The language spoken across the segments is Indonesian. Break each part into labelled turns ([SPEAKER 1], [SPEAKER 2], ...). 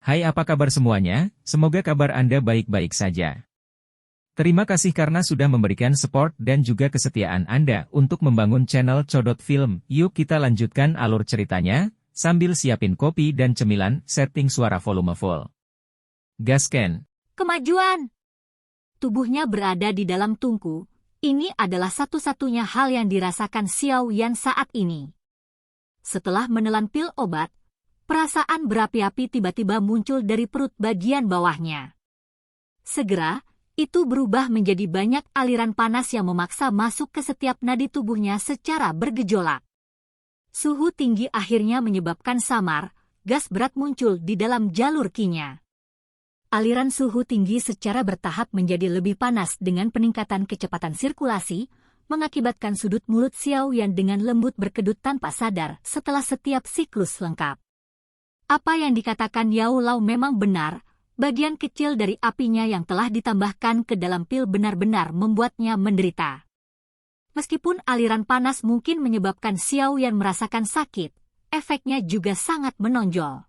[SPEAKER 1] Hai, apa kabar semuanya? Semoga kabar Anda baik-baik saja. Terima kasih karena sudah memberikan support dan juga kesetiaan Anda untuk membangun channel Codot Film. Yuk kita lanjutkan alur ceritanya, sambil siapin kopi dan cemilan, setting suara volume full. Gasken.
[SPEAKER 2] Kemajuan. Tubuhnya berada di dalam tungku. Ini adalah satu-satunya hal yang dirasakan Xiao Yan saat ini. Setelah menelan pil obat, perasaan berapi-api tiba-tiba muncul dari perut bagian bawahnya. Segera, itu berubah menjadi banyak aliran panas yang memaksa masuk ke setiap nadi tubuhnya secara bergejolak. Suhu tinggi akhirnya menyebabkan samar, gas berat muncul di dalam jalur qi-nya. Aliran suhu tinggi secara bertahap menjadi lebih panas dengan peningkatan kecepatan sirkulasi, mengakibatkan sudut mulut Xiao Yan dengan lembut berkedut tanpa sadar setelah setiap siklus lengkap. Apa yang dikatakan Yao Lao memang benar, bagian kecil dari apinya yang telah ditambahkan ke dalam pil benar-benar membuatnya menderita. Meskipun aliran panas mungkin menyebabkan Xiao Yan merasakan sakit, efeknya juga sangat menonjol.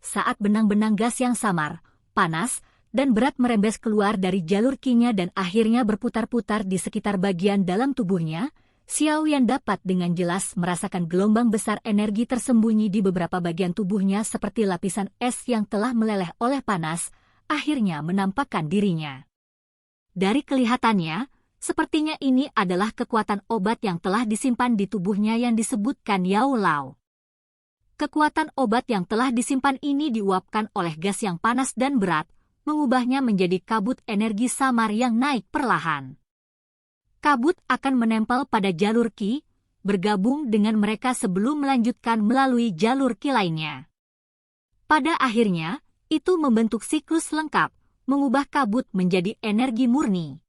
[SPEAKER 2] Saat benang-benang gas yang samar, panas, dan berat merembes keluar dari jalur qi-nya dan akhirnya berputar-putar di sekitar bagian dalam tubuhnya, Xiao Yan dapat dengan jelas merasakan gelombang besar energi tersembunyi di beberapa bagian tubuhnya seperti lapisan es yang telah meleleh oleh panas, akhirnya menampakkan dirinya. Dari kelihatannya, sepertinya ini adalah kekuatan obat yang telah disimpan di tubuhnya yang disebutkan Yao Lao. Kekuatan obat yang telah disimpan ini diuapkan oleh gas yang panas dan berat, mengubahnya menjadi kabut energi samar yang naik perlahan. Kabut akan menempel pada jalur qi, bergabung dengan mereka sebelum melanjutkan melalui jalur qi lainnya. Pada akhirnya, itu membentuk siklus lengkap, mengubah kabut menjadi energi murni.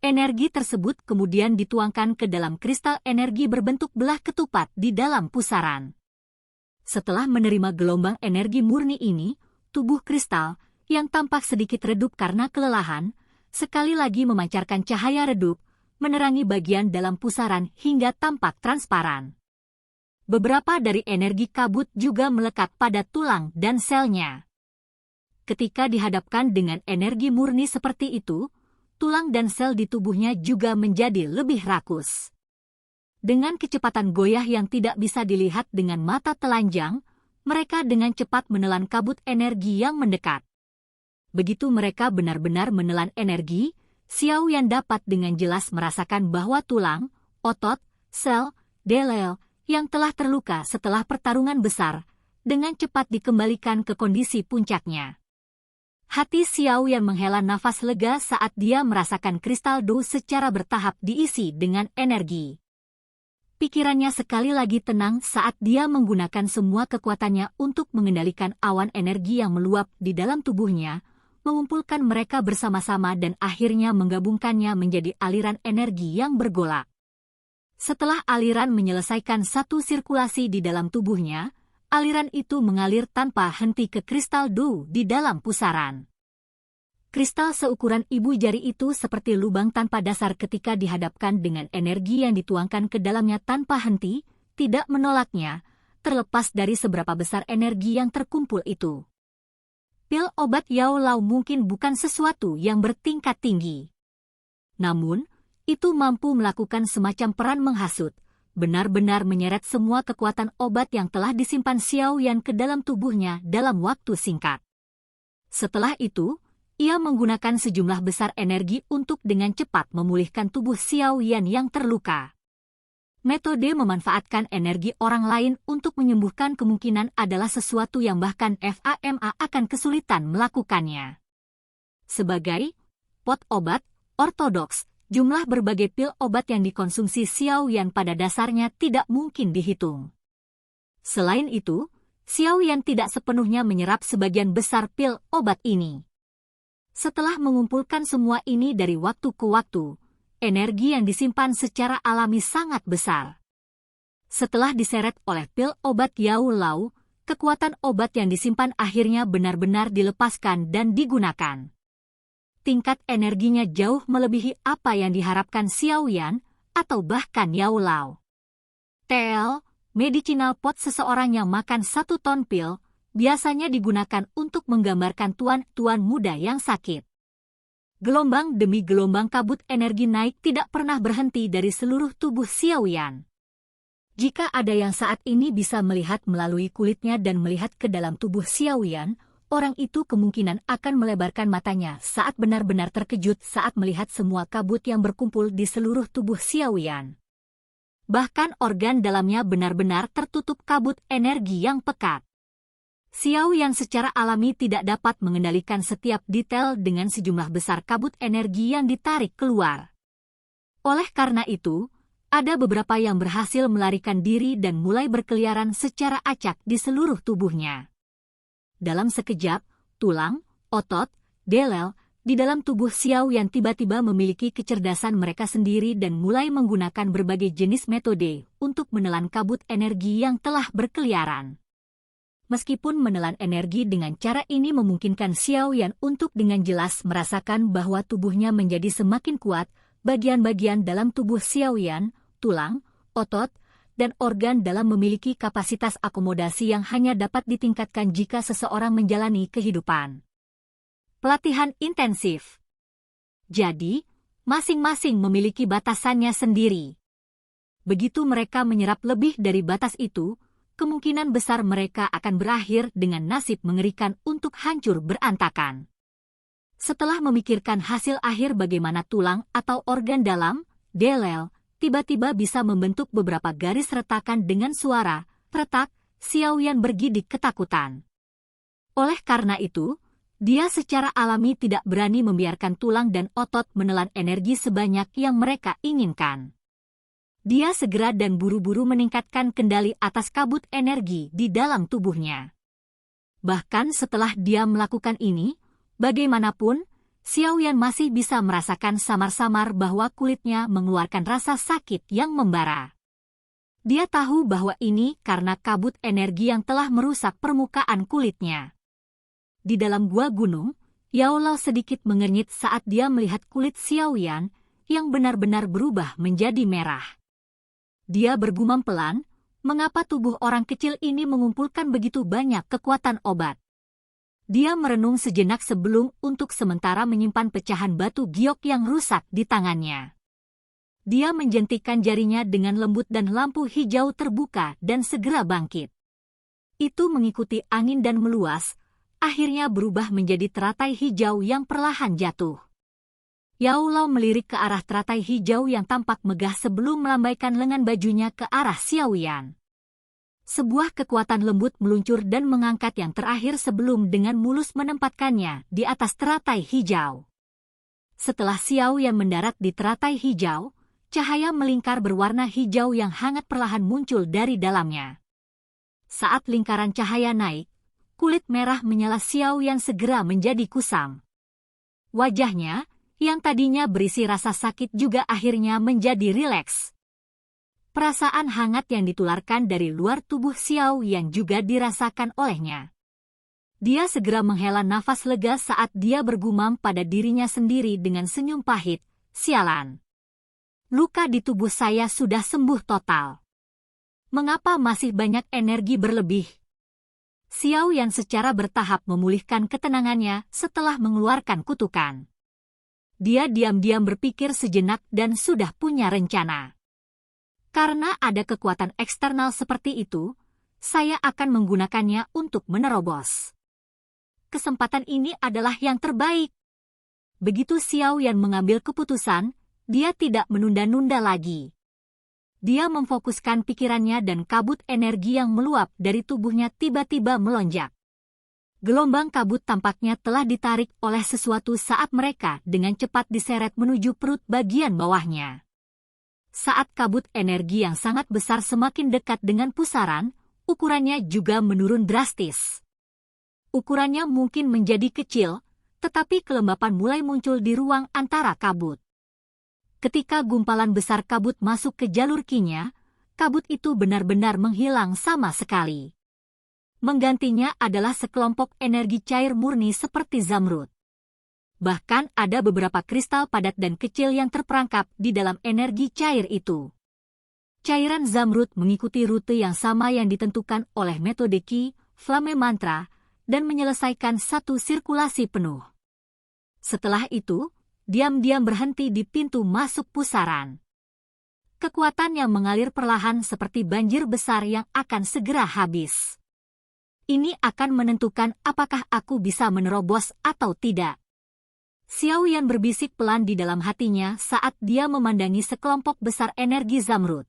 [SPEAKER 2] Energi tersebut kemudian dituangkan ke dalam kristal energi berbentuk belah ketupat di dalam pusaran. Setelah menerima gelombang energi murni ini, tubuh kristal, yang tampak sedikit redup karena kelelahan, sekali lagi memancarkan cahaya redup, menerangi bagian dalam pusaran hingga tampak transparan. Beberapa dari energi kabut juga melekat pada tulang dan selnya. Ketika dihadapkan dengan energi murni seperti itu, tulang dan sel di tubuhnya juga menjadi lebih rakus. Dengan kecepatan goyah yang tidak bisa dilihat dengan mata telanjang, mereka dengan cepat menelan kabut energi yang mendekat. Begitu mereka benar-benar menelan energi, Xiao Yan dapat dengan jelas merasakan bahwa tulang, otot, sel, delel, yang telah terluka setelah pertarungan besar, dengan cepat dikembalikan ke kondisi puncaknya. Hati Xiao Yan menghela nafas lega saat dia merasakan kristal Do secara bertahap diisi dengan energi. Pikirannya sekali lagi tenang saat dia menggunakan semua kekuatannya untuk mengendalikan awan energi yang meluap di dalam tubuhnya, mengumpulkan mereka bersama-sama dan akhirnya menggabungkannya menjadi aliran energi yang bergolak. Setelah aliran menyelesaikan satu sirkulasi di dalam tubuhnya, aliran itu mengalir tanpa henti ke kristal Do di dalam pusaran. Kristal seukuran ibu jari itu seperti lubang tanpa dasar ketika dihadapkan dengan energi yang dituangkan ke dalamnya tanpa henti, tidak menolaknya, terlepas dari seberapa besar energi yang terkumpul itu. Pil obat Yao Lao mungkin bukan sesuatu yang bertingkat tinggi. Namun, itu mampu melakukan semacam peran menghasut, benar-benar menyeret semua kekuatan obat yang telah disimpan Xiao Yan ke dalam tubuhnya dalam waktu singkat. Setelah itu, ia menggunakan sejumlah besar energi untuk dengan cepat memulihkan tubuh Xiao Yan yang terluka. Metode memanfaatkan energi orang lain untuk menyembuhkan kemungkinan adalah sesuatu yang bahkan FAMA akan kesulitan melakukannya. Sebagai pot obat ortodoks, jumlah berbagai pil obat yang dikonsumsi Xiao Yan pada dasarnya tidak mungkin dihitung. Selain itu, Xiao Yan tidak sepenuhnya menyerap sebagian besar pil obat ini. Setelah mengumpulkan semua ini dari waktu ke waktu, energi yang disimpan secara alami sangat besar. Setelah diseret oleh pil obat Yao Lao, kekuatan obat yang disimpan akhirnya benar-benar dilepaskan dan digunakan. Tingkat energinya jauh melebihi apa yang diharapkan Xiao Yan, atau bahkan Yao Lao. Medicinal pot seseorang yang makan 1 ton pil, biasanya digunakan untuk menggambarkan tuan-tuan muda yang sakit. Gelombang demi gelombang kabut energi naik tidak pernah berhenti dari seluruh tubuh Xiaoyan. Jika ada yang saat ini bisa melihat melalui kulitnya dan melihat ke dalam tubuh Xiaoyan, orang itu kemungkinan akan melebarkan matanya saat benar-benar terkejut saat melihat semua kabut yang berkumpul di seluruh tubuh Xiaoyan. Bahkan organ dalamnya benar-benar tertutup kabut energi yang pekat. Xiaoyan secara alami tidak dapat mengendalikan setiap detail dengan sejumlah besar kabut energi yang ditarik keluar. Oleh karena itu, ada beberapa yang berhasil melarikan diri dan mulai berkeliaran secara acak di seluruh tubuhnya. Dalam sekejap, tulang, otot, delel, di dalam tubuh Xiaoyan tiba-tiba memiliki kecerdasan mereka sendiri dan mulai menggunakan berbagai jenis metode untuk menelan kabut energi yang telah berkeliaran. Meskipun menelan energi dengan cara ini memungkinkan Xiaoyan untuk dengan jelas merasakan bahwa tubuhnya menjadi semakin kuat, bagian-bagian dalam tubuh Xiaoyan, tulang, otot, dan organ dalam memiliki kapasitas akomodasi yang hanya dapat ditingkatkan jika seseorang menjalani kehidupan. Pelatihan intensif. Jadi, masing-masing memiliki batasannya sendiri. Begitu mereka menyerap lebih dari batas itu, kemungkinan besar mereka akan berakhir dengan nasib mengerikan untuk hancur berantakan. Setelah memikirkan hasil akhir bagaimana tulang atau organ dalam, delel, tiba-tiba bisa membentuk beberapa garis retakan dengan suara, retak, Xiaoyan bergidik ketakutan. Oleh karena itu, dia secara alami tidak berani membiarkan tulang dan otot menelan energi sebanyak yang mereka inginkan. Dia segera dan buru-buru meningkatkan kendali atas kabut energi di dalam tubuhnya. Bahkan setelah dia melakukan ini, bagaimanapun, Xiaoyan masih bisa merasakan samar-samar bahwa kulitnya mengeluarkan rasa sakit yang membara. Dia tahu bahwa ini karena kabut energi yang telah merusak permukaan kulitnya. Di dalam gua gunung, Yao Lao sedikit mengernyit saat dia melihat kulit Xiaoyan yang benar-benar berubah menjadi merah. Dia bergumam pelan, mengapa tubuh orang kecil ini mengumpulkan begitu banyak kekuatan obat. Dia merenung sejenak sebelum untuk sementara menyimpan pecahan batu giok yang rusak di tangannya. Dia menjentikan jarinya dengan lembut dan lampu hijau terbuka dan segera bangkit. Itu mengikuti angin dan meluas, akhirnya berubah menjadi teratai hijau yang perlahan jatuh. Yao Lao melirik ke arah teratai hijau yang tampak megah sebelum melambaikan lengan bajunya ke arah Xiaoyan. Sebuah kekuatan lembut meluncur dan mengangkat yang terakhir sebelum dengan mulus menempatkannya di atas teratai hijau. Setelah Xiaoyan mendarat di teratai hijau, cahaya melingkar berwarna hijau yang hangat perlahan muncul dari dalamnya. Saat lingkaran cahaya naik, kulit merah menyala Xiaoyan segera menjadi kusam. Wajahnya, yang tadinya berisi rasa sakit juga akhirnya menjadi rileks. Perasaan hangat yang ditularkan dari luar tubuh Xiaoyan juga dirasakan olehnya. Dia segera menghela nafas lega saat dia bergumam pada dirinya sendiri dengan senyum pahit, sialan. Luka di tubuh saya sudah sembuh total. Mengapa masih banyak energi berlebih? Xiaoyan secara bertahap memulihkan ketenangannya setelah mengeluarkan kutukan. Dia diam-diam berpikir sejenak dan sudah punya rencana. Karena ada kekuatan eksternal seperti itu, saya akan menggunakannya untuk menerobos. Kesempatan ini adalah yang terbaik. Begitu Xiaoyan mengambil keputusan, dia tidak menunda-nunda lagi. Dia memfokuskan pikirannya dan kabut energi yang meluap dari tubuhnya tiba-tiba melonjak. Gelombang kabut tampaknya telah ditarik oleh sesuatu saat mereka dengan cepat diseret menuju perut bagian bawahnya. Saat kabut energi yang sangat besar semakin dekat dengan pusaran, ukurannya juga menurun drastis. Ukurannya mungkin menjadi kecil, tetapi kelembapan mulai muncul di ruang antara kabut. Ketika gumpalan besar kabut masuk ke jalur Qi-nya, kabut itu benar-benar menghilang sama sekali. Menggantinya adalah sekelompok energi cair murni seperti zamrud. Bahkan ada beberapa kristal padat dan kecil yang terperangkap di dalam energi cair itu. Cairan zamrud mengikuti rute yang sama yang ditentukan oleh metode Qi, Flame Mantra, dan menyelesaikan satu sirkulasi penuh. Setelah itu, diam-diam berhenti di pintu masuk pusaran. Kekuatan yang mengalir perlahan seperti banjir besar yang akan segera habis. Ini akan menentukan apakah aku bisa menerobos atau tidak. Xiao Yan berbisik pelan di dalam hatinya saat dia memandangi sekelompok besar energi zamrud.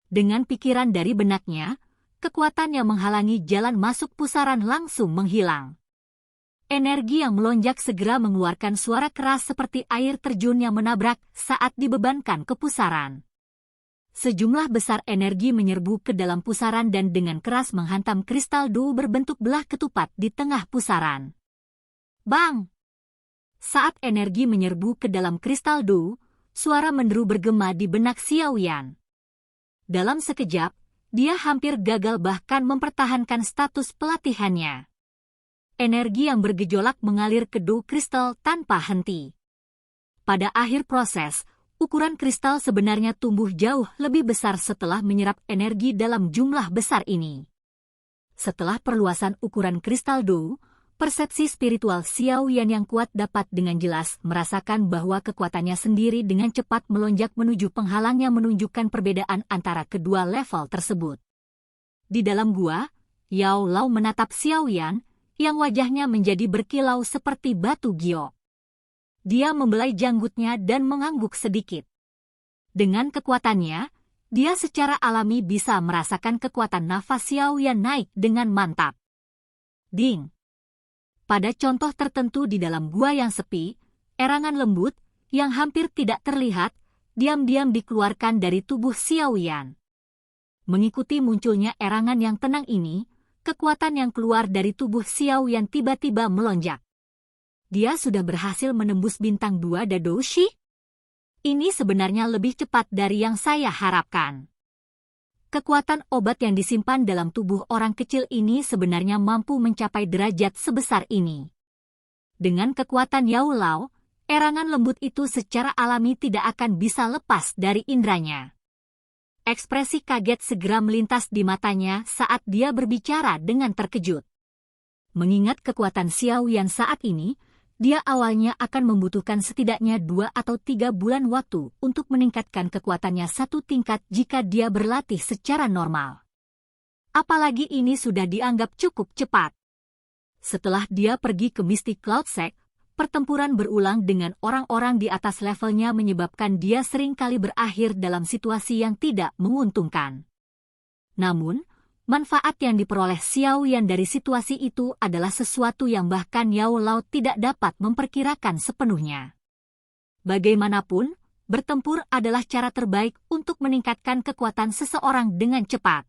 [SPEAKER 2] Dengan pikiran dari benaknya, kekuatan yang menghalangi jalan masuk pusaran langsung menghilang. Energi yang melonjak segera mengeluarkan suara keras seperti air terjun yang menabrak saat dibebankan ke pusaran. Sejumlah besar energi menyerbu ke dalam pusaran dan dengan keras menghantam kristal Do berbentuk belah ketupat di tengah pusaran. Bang! Saat energi menyerbu ke dalam kristal Do, suara menderu bergema di benak Xiao Yan. Dalam sekejap, dia hampir gagal bahkan mempertahankan status pelatihannya. Energi yang bergejolak mengalir ke Do kristal tanpa henti. Pada akhir proses, ukuran kristal sebenarnya tumbuh jauh lebih besar setelah menyerap energi dalam jumlah besar ini. Setelah perluasan ukuran kristal Do, persepsi spiritual Xiao Yan yang kuat dapat dengan jelas merasakan bahwa kekuatannya sendiri dengan cepat melonjak menuju penghalang yang menunjukkan perbedaan antara kedua level tersebut. Di dalam gua, Yao Lao menatap Xiao Yan, yang wajahnya menjadi berkilau seperti batu giok. Dia membelai janggutnya dan mengangguk sedikit. Dengan kekuatannya, dia secara alami bisa merasakan kekuatan nafas Xiao Yan naik dengan mantap. Ding! Pada contoh tertentu di dalam gua yang sepi, erangan lembut, yang hampir tidak terlihat, diam-diam dikeluarkan dari tubuh Xiao Yan. Mengikuti munculnya erangan yang tenang ini, kekuatan yang keluar dari tubuh Xiao Yan tiba-tiba melonjak. Dia sudah berhasil menembus bintang 2 Dadoshi? Ini sebenarnya lebih cepat dari yang saya harapkan. Kekuatan obat yang disimpan dalam tubuh orang kecil ini sebenarnya mampu mencapai derajat sebesar ini. Dengan kekuatan Yao Lao, erangan lembut itu secara alami tidak akan bisa lepas dari indranya. Ekspresi kaget segera melintas di matanya saat dia berbicara dengan terkejut. Mengingat kekuatan Xiao Yan saat ini, dia awalnya akan membutuhkan setidaknya 2 atau 3 bulan waktu untuk meningkatkan kekuatannya satu tingkat jika dia berlatih secara normal. Apalagi ini sudah dianggap cukup cepat. Setelah dia pergi ke Mystic Cloud Sect, pertempuran berulang dengan orang-orang di atas levelnya menyebabkan dia seringkali berakhir dalam situasi yang tidak menguntungkan. Namun, manfaat yang diperoleh Xiao Yan dari situasi itu adalah sesuatu yang bahkan Yao Lao tidak dapat memperkirakan sepenuhnya. Bagaimanapun, bertempur adalah cara terbaik untuk meningkatkan kekuatan seseorang dengan cepat.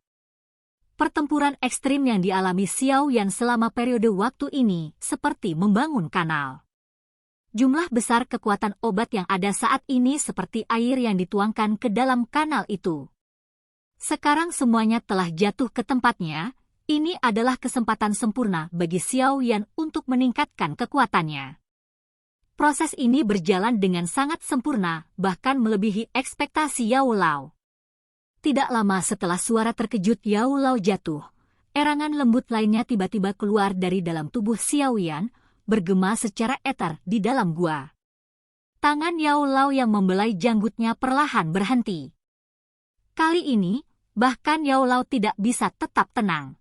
[SPEAKER 2] Pertempuran ekstrim yang dialami Xiao Yan selama periode waktu ini seperti membangun kanal. Jumlah besar kekuatan obat yang ada saat ini seperti air yang dituangkan ke dalam kanal itu. Sekarang semuanya telah jatuh ke tempatnya, ini adalah kesempatan sempurna bagi Xiao Yan untuk meningkatkan kekuatannya. Proses ini berjalan dengan sangat sempurna, bahkan melebihi ekspektasi Yao Lao. Tidak lama setelah suara terkejut Yao Lao jatuh, erangan lembut lainnya tiba-tiba keluar dari dalam tubuh Xiao Yan, bergema secara eter di dalam gua. Tangan Yao Lao yang membelai janggutnya perlahan berhenti. Kali ini, bahkan Yao Lao tidak bisa tetap tenang.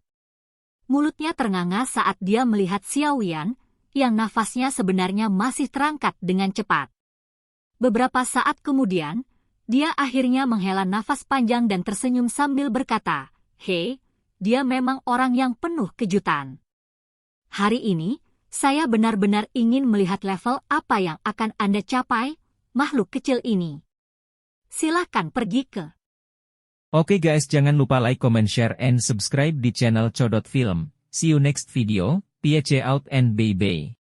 [SPEAKER 2] Mulutnya ternganga saat dia melihat Xiao Yan, yang nafasnya sebenarnya masih terangkat dengan cepat. Beberapa saat kemudian, dia akhirnya menghela nafas panjang dan tersenyum sambil berkata, "Hei, dia memang orang yang penuh kejutan. Hari ini, saya benar-benar ingin melihat level apa yang akan Anda capai, makhluk kecil ini. Silakan pergi ke..."
[SPEAKER 1] Oke guys, jangan lupa like, comment, share, and subscribe di channel Codot Film. See you next video, peace out and bye-bye.